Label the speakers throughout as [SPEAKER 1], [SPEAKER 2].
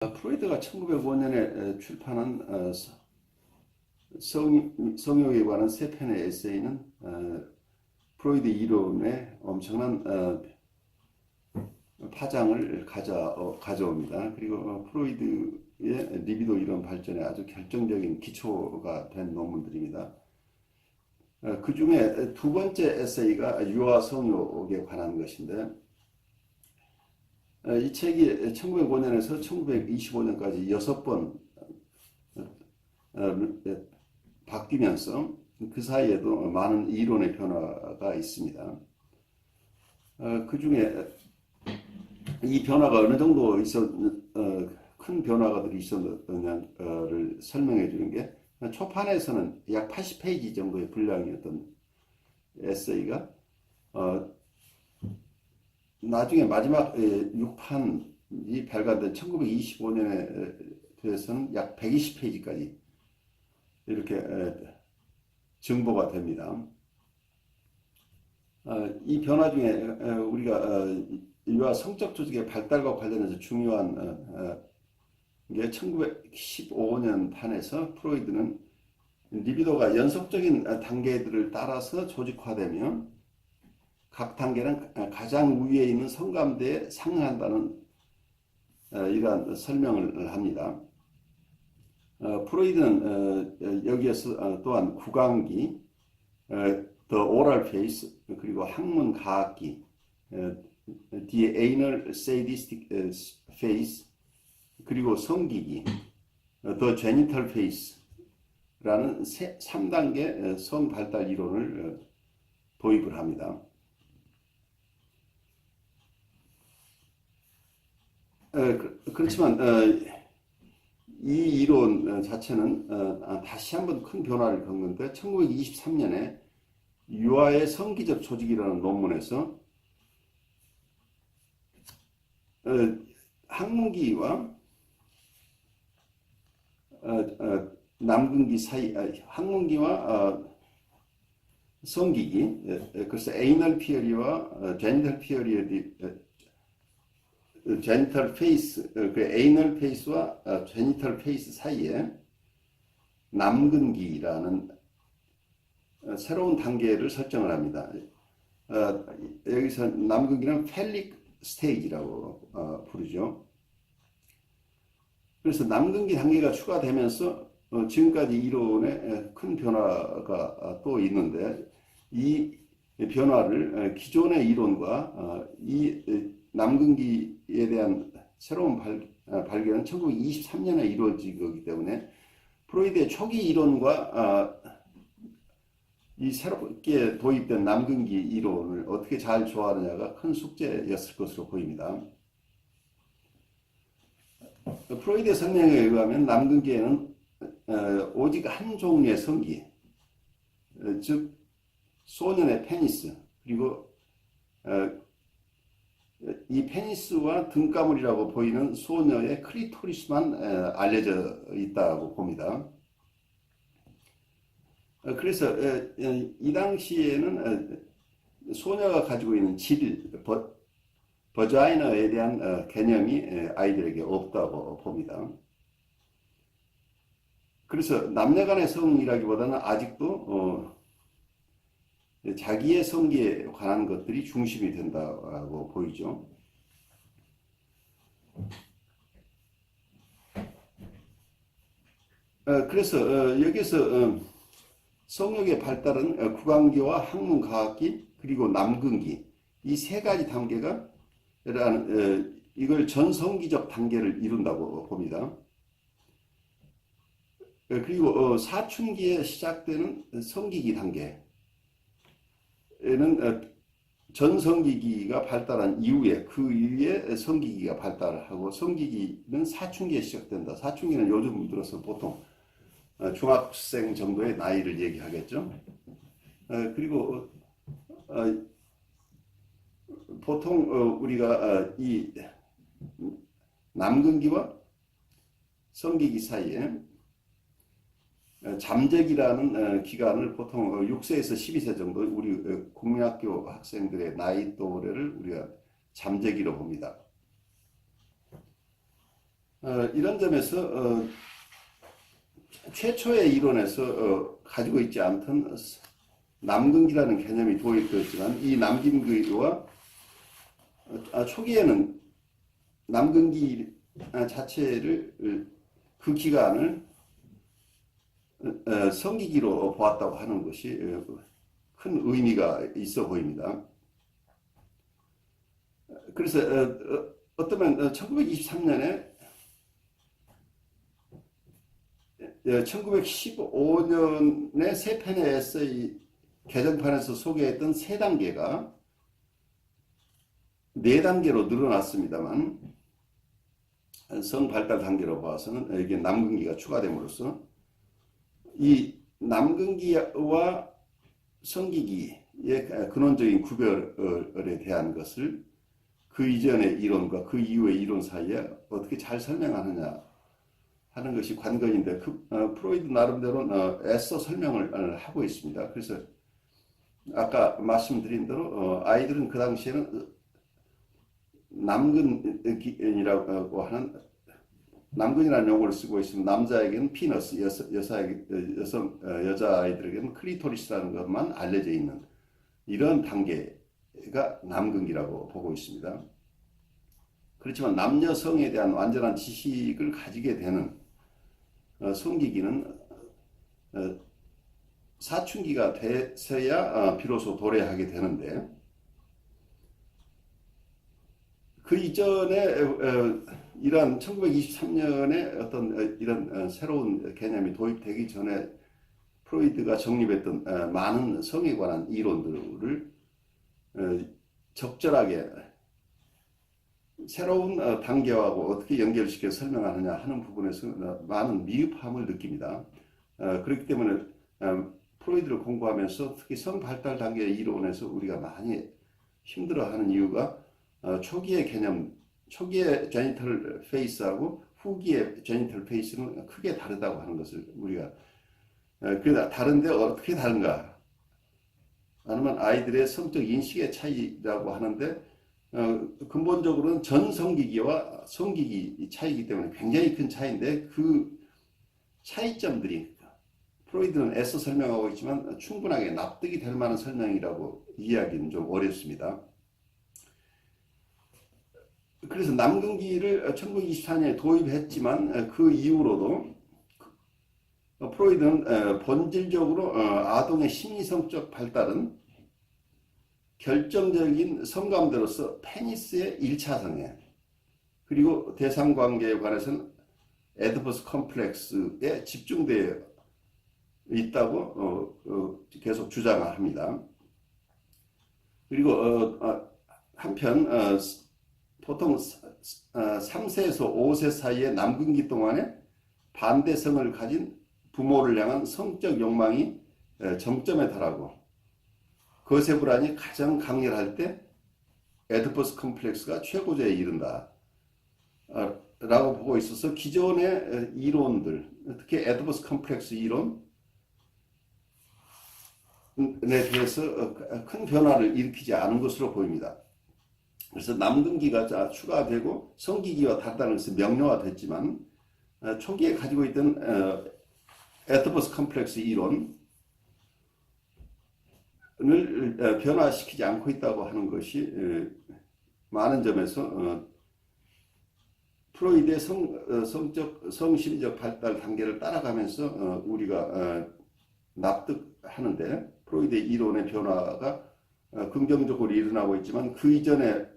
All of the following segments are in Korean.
[SPEAKER 1] 프로이드가 1905년에 출판한 성욕에 관한 세 편의 에세이는 프로이드 이론의 엄청난 파장을 가져옵니다. 그리고 프로이드의 리비도 이론 발전에 아주 결정적인 기초가 된 논문들입니다. 그 중에 두 번째 에세이가 유아 성욕에 관한 것인데, 이 책이 1905년에서 1925년까지 6번 바뀌면서 그 사이에도 많은 이론의 변화가 있습니다. 그 중에 이 변화가 어느 정도 큰 변화가들이 있었느냐를 설명해 주는 게, 초판에서는 약 80페이지 정도의 분량이었던 에세이가 나중에 마지막 6판이 발간된 1925년에 대해서는 약 120페이지까지 이렇게 증보가 됩니다. 이 변화 중에 우리가 유아 성적 조직의 발달과 관련해서 중요한 게 1915년 판에서 프로이드는 리비도가 연속적인 단계들을 따라서 조직화되며 각 단계는 가장 위에 있는 성감대에 상응한다는 이러한 설명을 합니다. 프로이드는 여기에서 또한 구강기, the oral phase, 그리고 학문 가학기, the anal sadistic phase, 그리고 성기기, the genital phase라는 3단계 성발달 이론을 도입을 합니다. 그렇지만 이 이론 자체는 다시 한번 큰 변화를 겪는데, 1923년에 유아의 성기적 조직이라는 논문에서 학문기와 남근기 사이, 학문기와 성기기, 그래서 anal peri와 genital peri의 제니털 페이스, 그 에이널 페이스와 제니털 페이스 사이에 남근기라는 새로운 단계를 설정을 합니다. 여기서 남근기는 펠릭 스테이지라고 부르죠. 그래서 남근기 단계가 추가되면서 지금까지 이론에 큰 변화가 또 있는데, 이 변화를 기존의 이론과 이 남근기에 대한 새로운 발견은 1923년에 이루어진 거기 때문에, 프로이드의 초기 이론과 이 새롭게 도입된 남근기 이론을 어떻게 잘 조화하느냐가 큰 숙제였을 것으로 보입니다. 프로이드의 설명에 의하면 남근기에는 오직 한 종류의 성기, 즉 소년의 페니스, 그리고 이 페니스와 등가물이라고 보이는 소녀의 클리토리스만 알려져 있다고 봅니다. 그래서 이 당시에는 소녀가 가지고 있는 질, 버자이너에 대한 개념이 아이들에게 없다고 봅니다. 그래서 남녀 간의 성이라기보다는 아직도 자기의 성기에 관한 것들이 중심이 된다고 보이죠. 그래서 여기서 성욕의 발달은 구강기와 학문과학기, 그리고 남근기, 이 세 가지 단계가 이걸 전성기적 단계를 이룬다고 봅니다. 그리고 사춘기에 시작되는 성기기 단계 에는 전성기기가 발달한 이후에, 그 이후에 성기기가 발달하고, 성기기는 사춘기에 시작된다. 사춘기는 요즘 들어서 보통 중학생 정도의 나이를 얘기하겠죠. 그리고 보통 우리가 이 남근기와 성기기 사이에 잠재기라는 기간을 보통 6세에서 12세 정도, 우리 국민학교 학생들의 나이 또래를 우리가 잠재기로 봅니다. 이런 점에서 최초의 이론에서 가지고 있지 않던 남근기라는 개념이 도입되었지만 이 남근기와 초기에는 남근기 자체를 그 기간을 성기기로 보았다고 하는 것이 큰 의미가 있어 보입니다. 그래서 어쩌면 1923년에 1915년에 세 편의 에세이 개정판에서 소개했던 세 단계가 네 단계로 늘어났습니다만 성발달 단계로 봐서는 이게 남근기가 추가됨으로써 이 남근기와 성기기의 근원적인 구별에 대한 것을 그 이전의 이론과 그 이후의 이론 사이에 어떻게 잘 설명하느냐 하는 것이 관건인데 프로이드 나름대로 애써 설명을 하고 있습니다. 그래서 아까 말씀드린 대로 아이들은 그 당시에는 남근이라고 하는 남근이라는 용어를 쓰고 있으면 남자에게는 피너스, 여자아이들에게는 클리토리스라는 것만 알려져 있는 이런 단계가 남근기라고 보고 있습니다. 그렇지만 남녀성에 대한 완전한 지식을 가지게 되는 성기기는 사춘기가 돼서야 비로소 도래하게 되는데 그 이전에 이런 1923년에 어떤 이런 새로운 개념이 도입되기 전에 프로이드가 정립했던 많은 성에 관한 이론들을 적절하게 새로운 단계하고 어떻게 연결시켜 설명하느냐 하는 부분에서 많은 미흡함을 느낍니다. 그렇기 때문에 프로이드를 공부하면서 특히 성발달 단계의 이론에서 우리가 많이 힘들어하는 이유가 초기의 개념, 초기의 제니털 페이스하고 후기의 제니털 페이스는 크게 다르다고 하는 것을 우리가 그러나 다른데 어떻게 다른가? 아니면 아이들의 성적 인식의 차이라고 하는데 근본적으로는 전성기기와 성기기 차이이기 때문에 굉장히 큰 차이인데 그 차이점들이 프로이드는 애써 설명하고 있지만 충분하게 납득이 될 만한 설명이라고 이해하기는 좀 어렵습니다. 그래서 남근기를 1924년에 도입했지만 그 이후로도 프로이드는 본질적으로 아동의 심리성적 발달은 결정적인 성감대로서 페니스의 1차 성애 그리고 대상관계에 관해서는 에디퍼스 컴플렉스에 집중되어 있다고 계속 주장을 합니다. 그리고 한편 보통 3세에서 5세 사이의 남근기 동안에 반대성을 가진 부모를 향한 성적 욕망이 정점에 달하고 거세 불안이 가장 강렬할 때 에디퍼스 컴플렉스가 최고조에 이른다 라고 보고 있어서 기존의 이론들 특히 에디퍼스 컴플렉스 이론에 대해서 큰 변화를 일으키지 않은 것으로 보입니다. 그래서 남근기가 추가되고 성기기와 다르다는 것은 명료화됐지만 초기에 가지고 있던 에디퍼스 컴플렉스 이론을 변화시키지 않고 있다고 하는 것이 많은 점에서 프로이드의 성심적 발달 단계를 따라가면서 우리가 납득하는데 프로이드의 이론의 변화가 긍정적으로 일어나고 있지만 그 이전에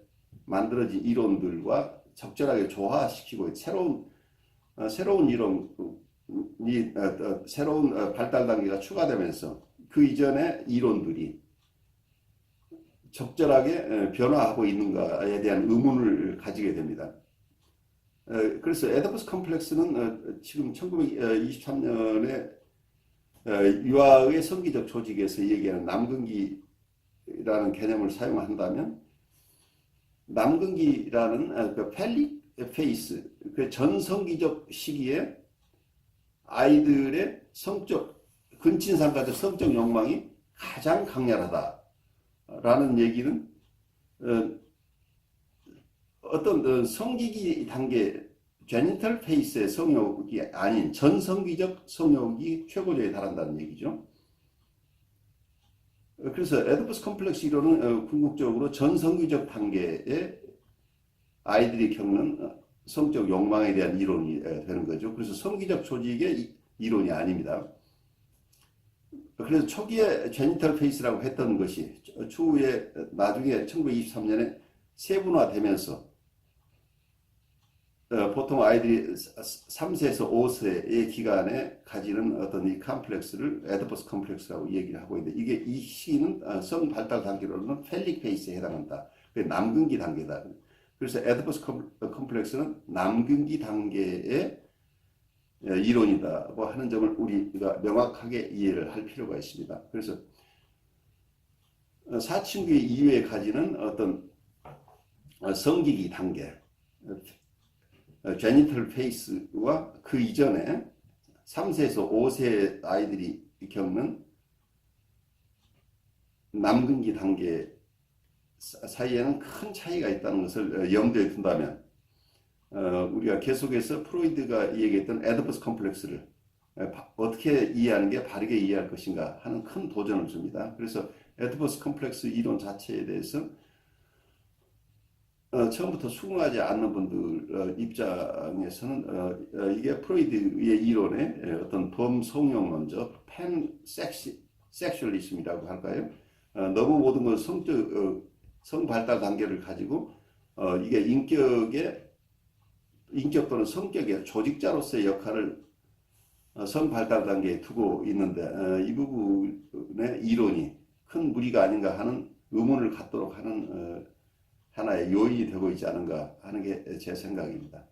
[SPEAKER 1] 만들어진 이론들과 적절하게 조화시키고 새로운 이론이 새로운 발달 단계가 추가되면서 그 이전의 이론들이 적절하게 변화하고 있는가에 대한 의문을 가지게 됩니다. 그래서 에디퍼스 컴플렉스는 지금 1923년에 유아의 성기적 조직에서 얘기하는 남근기라는 개념을 사용한다면 남근기라는 그 펠릭 페이스, 그 전성기적 시기에 아이들의 근친상가적 성적 욕망이 가장 강렬하다라는 얘기는 어떤 성기기 단계 제니털 페이스의 성욕이 아닌 전성기적 성욕이 최고조에 달한다는 얘기죠. 그래서 에디퍼스 컴플렉스 이론은 궁극적으로 전성기적 단계에 아이들이 겪는 성적 욕망에 대한 이론이 되는 거죠. 그래서 성기적 조직의 이론이 아닙니다. 그래서 초기에 제니털 페이스라고 했던 것이 추후에 나중에 1923년에 세분화되면서 보통 아이들이 3세에서 5세의 기간에 가지는 어떤 이 컴플렉스를 에디퍼스 컴플렉스라고 얘기를 하고 있는데 이게 이 시기는 성 발달 단계로는 펠릭 페이스에 해당한다. 그게 남근기 단계다. 그래서 에디퍼스 컴플렉스는 남근기 단계의 이론이다고 하는 점을 우리가 명확하게 이해를 할 필요가 있습니다. 그래서 사춘기 이후에 가지는 어떤 성기기 단계, 제니털 페이스와 그 이전에 3세에서 5세 아이들이 겪는 남근기 단계 사이에는 큰 차이가 있다는 것을 염두에 둔다면 우리가 계속해서 프로이드가 얘기했던 에디퍼스 컴플렉스를 어떻게 이해하는 게 바르게 이해할 것인가 하는 큰 도전을 줍니다. 그래서 에디퍼스 컴플렉스 이론 자체에 대해서 처음부터 수긍하지 않는 분들 입장에서는 이게 프로이드의 이론의 어떤 범성욕론적 섹슈얼리즘이라고 할까요? 너무 모든 건 성발달 단계를 가지고 이게 인격 또는 성격의 조직자로서의 역할을 성발달 단계에 두고 있는데 이 부분의 이론이 큰 무리가 아닌가 하는 의문을 갖도록 하는 하나의 요인이 되고 있지 않은가 하는 게 제 생각입니다.